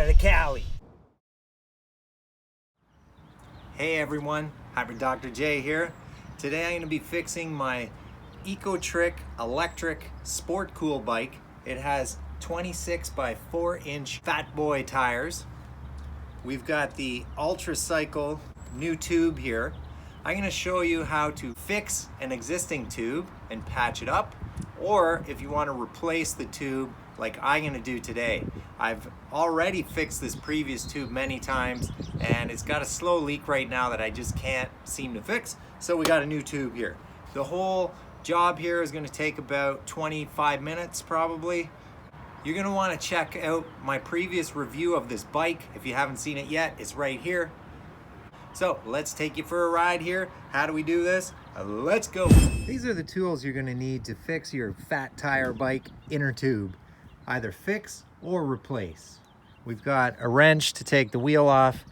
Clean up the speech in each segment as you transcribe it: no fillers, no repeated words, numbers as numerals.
out of Cali. Hey everyone, Hybrid Dr. J here. Today I'm going to be fixing my ECOTRIC electric sport cool bike. It has 26 by 4 inch fat boy tires. We've got the Ultra Cycle new tube here. I'm going to show you how to fix an existing tube and patch it up, or if you want to replace the tube like I'm going to do today. I've already fixed this previous tube many times and it's got a slow leak right now that I just can't seem to fix, so we got a new tube here. The whole job here is going to take about 25 minutes probably. You're going to want to check out my previous review of this bike. If you haven't seen it yet, it's right here. So let's take you for a ride here. How do we do this? Let's go. These are the tools you're going to need to fix your fat tire bike inner tube. Either fix or replace. We've got a wrench to take the wheel off,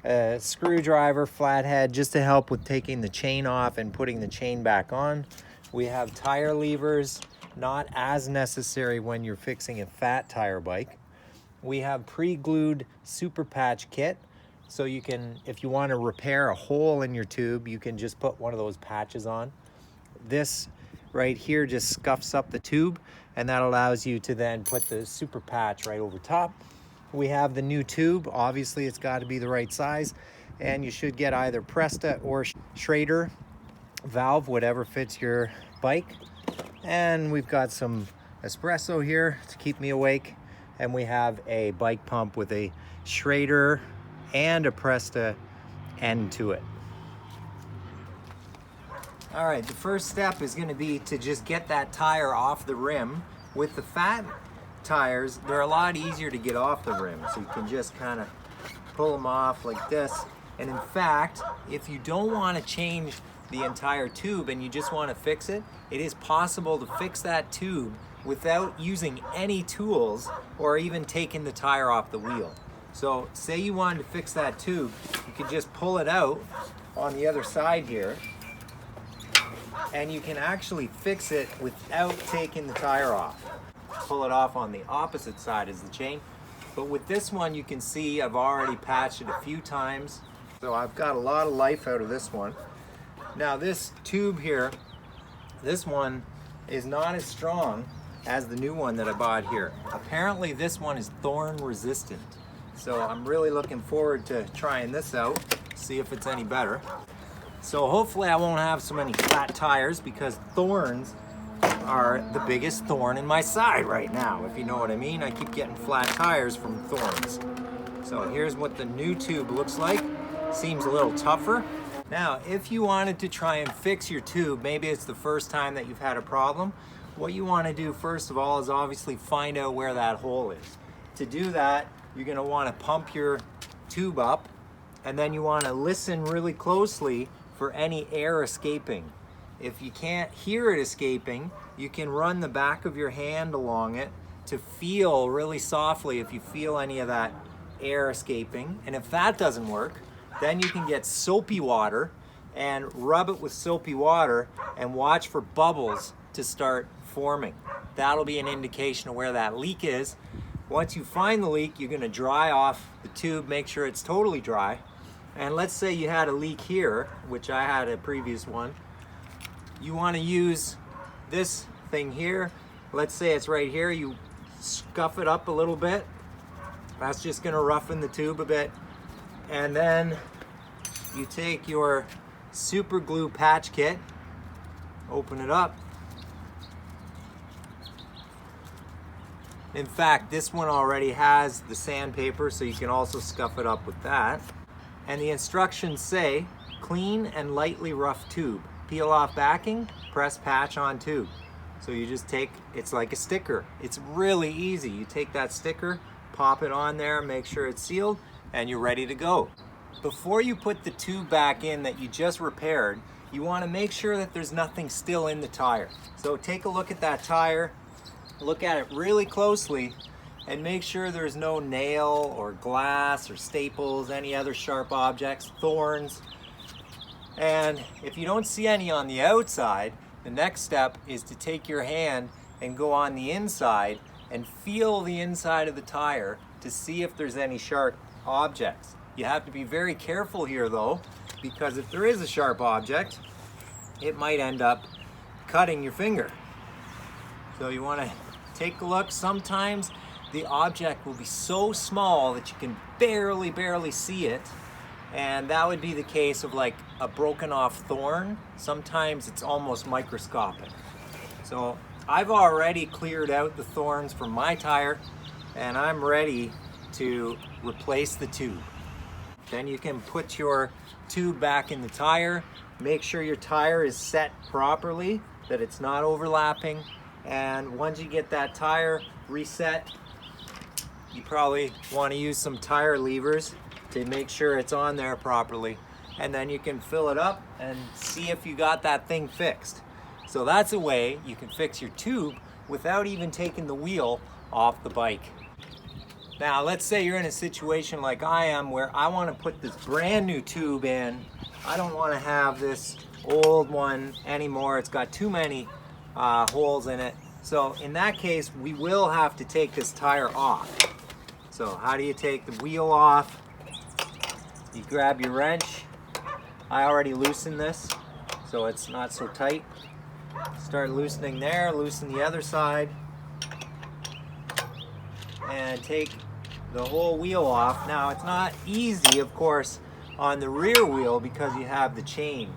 a screwdriver, flathead, just to help with taking the chain off and putting the chain back on. We have tire levers, not as necessary when you're fixing a fat tire bike. We have pre-glued super patch kit. So you can, if you want to repair a hole in your tube, you can just put one of those patches on. This right here just scuffs up the tube, and that allows you to then put the super patch right over top. We have the new tube. Obviously, it's got to be the right size, and you should get either Presta or Schrader valve, whatever fits your bike. And we've got some espresso here to keep me awake, and we have a bike pump with a Schrader and a Presta end to it. All right, the first step is going to be to just get that tire off the rim. With the fat tires, they're a lot easier to get off the rim, so you can just kind of pull them off like this. And in fact, if you don't want to change the entire tube and you just want to fix it, it is possible to fix that tube without using any tools or even taking the tire off the wheel. So say you wanted to fix that tube, you could just pull it out on the other side here, and you can actually fix it without taking the tire off. Pull it off on the opposite side as the chain. But with this one, you can see I've already patched it a few times. So I've got a lot of life out of this one. Now this tube here, this one is not as strong as the new one that I bought here. Apparently this one is thorn resistant. So I'm really looking forward to trying this out, see if it's any better. So hopefully I won't have so many flat tires, because thorns are the biggest thorn in my side right now, if you know what I mean. I keep getting flat tires from thorns. So here's what the new tube looks like. Seems a little tougher. Now, if you wanted to try and fix your tube, maybe it's the first time that you've had a problem, what you want to do first of all is obviously find out where that hole is. To do that, you're going to want to pump your tube up, and then you want to listen really closely for any air escaping. If you can't hear it escaping, you can run the back of your hand along it to feel really softly if you feel any of that air escaping. And if that doesn't work, then you can get soapy water and rub it with soapy water and watch for bubbles to start forming. That'll be an indication of where that leak is. Once you find the leak, you're going to dry off the tube, make sure it's totally dry. And let's say you had a leak here, which I had a previous one. You want to use this thing here. Let's say it's right here. You scuff it up a little bit. That's just going to roughen the tube a bit. And then you take your super glue patch kit, open it up. In fact, this one already has the sandpaper, so you can also scuff it up with that. And the instructions say, clean and lightly rough tube. Peel off backing, press patch on tube. So you just take, it's like a sticker. It's really easy. You take that sticker, pop it on there, make sure it's sealed, and you're ready to go. Before you put the tube back in that you just repaired, you want to make sure that there's nothing still in the tire. So take a look at that tire. Look at it really closely and make sure there's no nail or glass or staples, any other sharp objects, thorns. And if you don't see any on the outside, the next step is to take your hand and go on the inside and feel the inside of the tire to see if there's any sharp objects. You have to be very careful here though, because if there is a sharp object, it might end up cutting your finger. So you want to take a look. Sometimes the object will be so small that you can barely see it, and that would be the case of like a broken off thorn. Sometimes it's almost microscopic. So I've already cleared out the thorns from my tire, and I'm ready to replace the tube. Then you can put your tube back in the tire. Make sure your tire is set properly, that it's not overlapping. And once you get that tire reset, you probably want to use some tire levers to make sure it's on there properly. And then you can fill it up and see if you got that thing fixed. So that's a way you can fix your tube without even taking the wheel off the bike. Now, let's say you're in a situation like I am where I want to put this brand new tube in. I don't want to have this old one anymore. It's got too many holes in it. So in that case, we will have to take this tire off. So how do you take the wheel off? You grab your wrench. I already loosened this, so it's not so tight. Start loosening there, loosen the other side, and take the whole wheel off. Now, it's not easy, of course, on the rear wheel because you have the chain.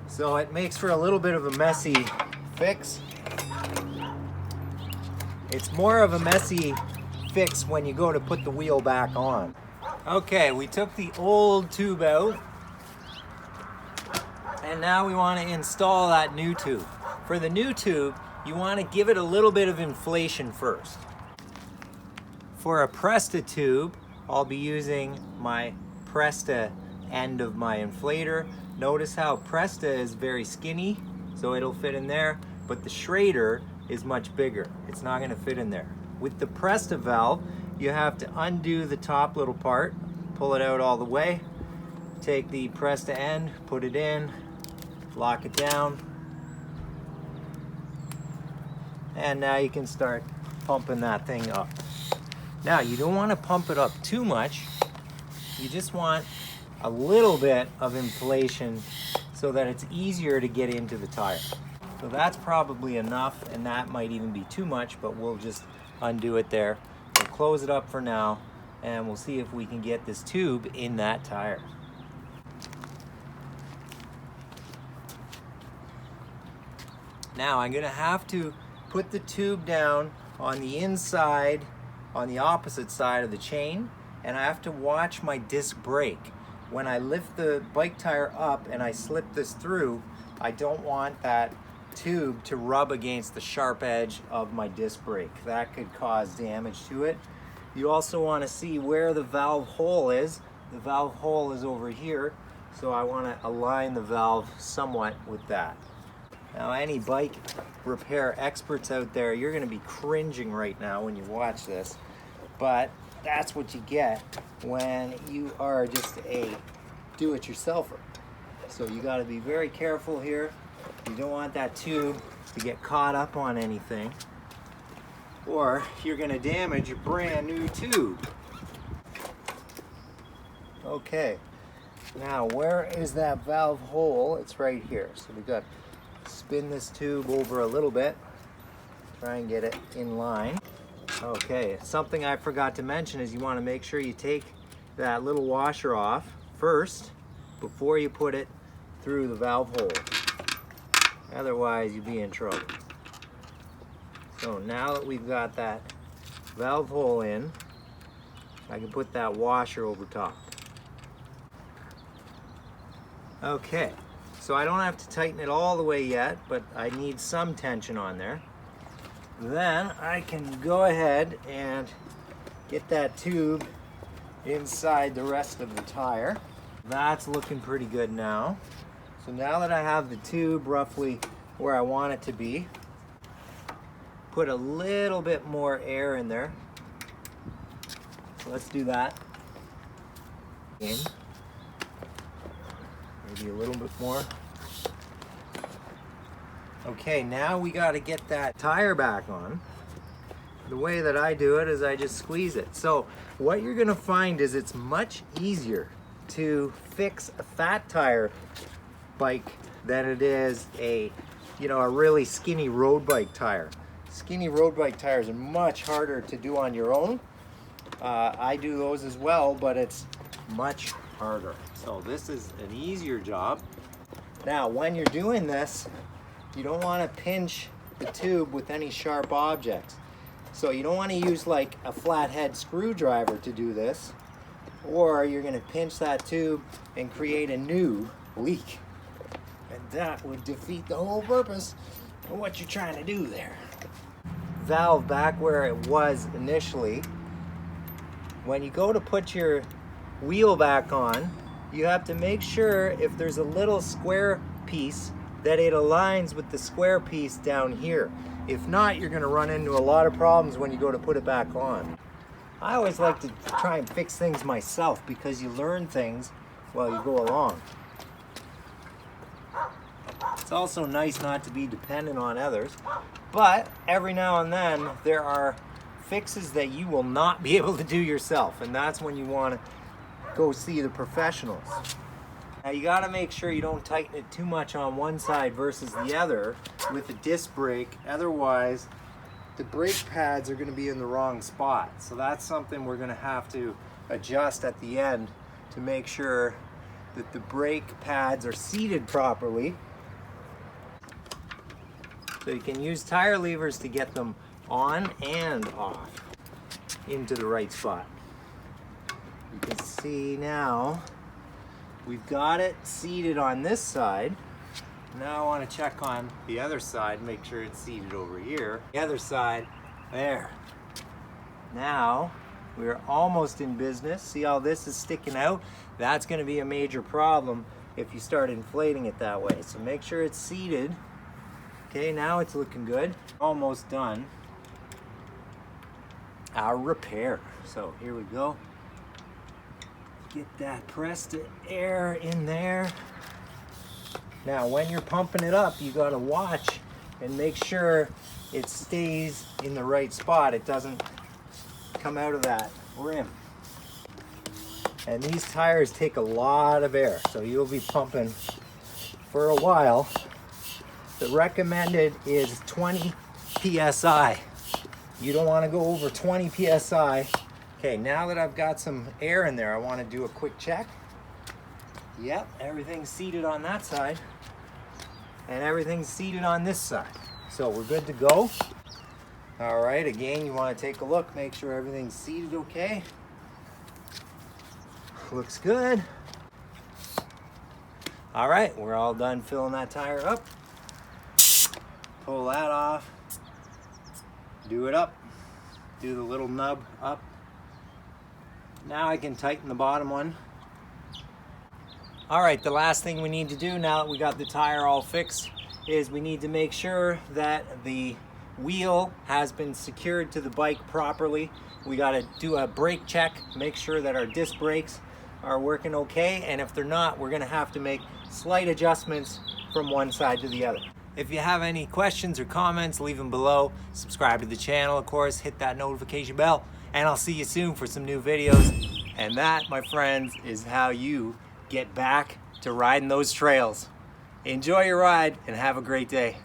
So it makes for a little bit of a messy fix. It's more of a messy fix when you go to put the wheel back on. Okay, we took the old tube out, and now we want to install that new tube. For the new tube, you want to give it a little bit of inflation first. For a Presta tube, I'll be using my Presta end of my inflator. Notice how Presta is very skinny, so it'll fit in there, but the Schrader is much bigger. It's not going to fit in there. With the Presta valve, you have to undo the top little part, pull it out all the way, take the Presta end, put it in, lock it down, and now you can start pumping that thing up. Now, you don't want to pump it up too much. You just want a little bit of inflation so that it's easier to get into the tire. So that's probably enough, and that might even be too much, but we'll just undo it there. We'll close it up for now, and we'll see if we can get this tube in that tire. Now I'm gonna have to put the tube down on the inside, on the opposite side of the chain, and I have to watch my disc brake. When I lift the bike tire up and I slip this through, I don't want that tube to rub against the sharp edge of my disc brake. That could cause damage to it. You also want to see where the valve hole is. The valve hole is over here, so I want to align the valve somewhat with that. Now, any bike repair experts out there, you're going to be cringing right now when you watch this, but that's what you get when you are just a do-it-yourselfer. So you got to be very careful here. You don't want that tube to get caught up on anything, or you're going to damage your brand new tube. Okay, now where is that valve hole? It's right here. So we got to spin this tube over a little bit, try and get it in line. Okay, something I forgot to mention is you want to make sure you take that little washer off first before you put it through the valve hole. Otherwise, you'll be in trouble. So now that we've got that valve hole in, I can put that washer over top. Okay, so I don't have to tighten it all the way yet, but I need some tension on there. Then I can go ahead and get that tube inside the rest of the tire. That's looking pretty good now. So now that I have the tube roughly where I want it to be, put a little bit more air in there. So let's do that. Maybe a little bit more. Okay, now we got to get that tire back on. the way that I do it is I just squeeze it. So what you're gonna find is it's much easier to fix a fat tire bike than it is a really skinny road bike tire. Skinny road bike tires are much harder to do on your own. I do those as well, but it's much harder. So this is an easier job. Now, when you're doing this, you don't want to pinch the tube with any sharp objects. So you don't want to use like a flathead screwdriver to do this, or you're going to pinch that tube and create a new leak. And that would defeat the whole purpose of what you're trying to do there. Valve back where it was initially. When you go to put your wheel back on, you have to make sure if there's a little square piece that it aligns with the square piece down here. If not, you're gonna run into a lot of problems when you go to put it back on. I always like to try and fix things myself because you learn things while you go along. It's also nice not to be dependent on others, but every now and then there are fixes that you will not be able to do yourself, and that's when you want to go see the professionals. Now you got to make sure you don't tighten it too much on one side versus the other with a disc brake, otherwise the brake pads are going to be in the wrong spot. So that's something we're going to have to adjust at the end to make sure that the brake pads are seated properly. So you can use tire levers to get them on and off into the right spot. You can see now we've got it seated on this side. Now I want to check on the other side, make sure it's seated over here. The other side, there. Now we're almost in business. See how this is sticking out? That's going to be a major problem if you start inflating it that way. So make sure it's seated. Okay, now it's looking good. Almost done our repair. So here we go. Get that pressed air in there. Now when you're pumping it up, you got to watch and make sure it stays in the right spot. It doesn't come out of that rim. And these tires take a lot of air, so you'll be pumping for a while. The recommended is 20 psi. You don't want to go over 20 psi. Okay, now that I've got some air in there, I want to do a quick check. Yep, everything's seated on that side, and everything's seated on this side. So we're good to go. All right, again, you want to take a look, make sure everything's seated okay. Looks good. All right, we're all done filling that tire up. Pull that off, do it up, do the little nub up. Now I can tighten the bottom one. All right, the last thing we need to do now that we got the tire all fixed is we need to make sure that the wheel has been secured to the bike properly. We got to do a brake check, make sure that our disc brakes are working okay, and if they're not, we're going to have to make slight adjustments from one side to the other. If you have any questions or comments, leave them below. Subscribe to the channel, of course, hit that notification bell, and I'll see you soon for some new videos. And that, my friends, is how you get back to riding those trails. Enjoy your ride and have a great day.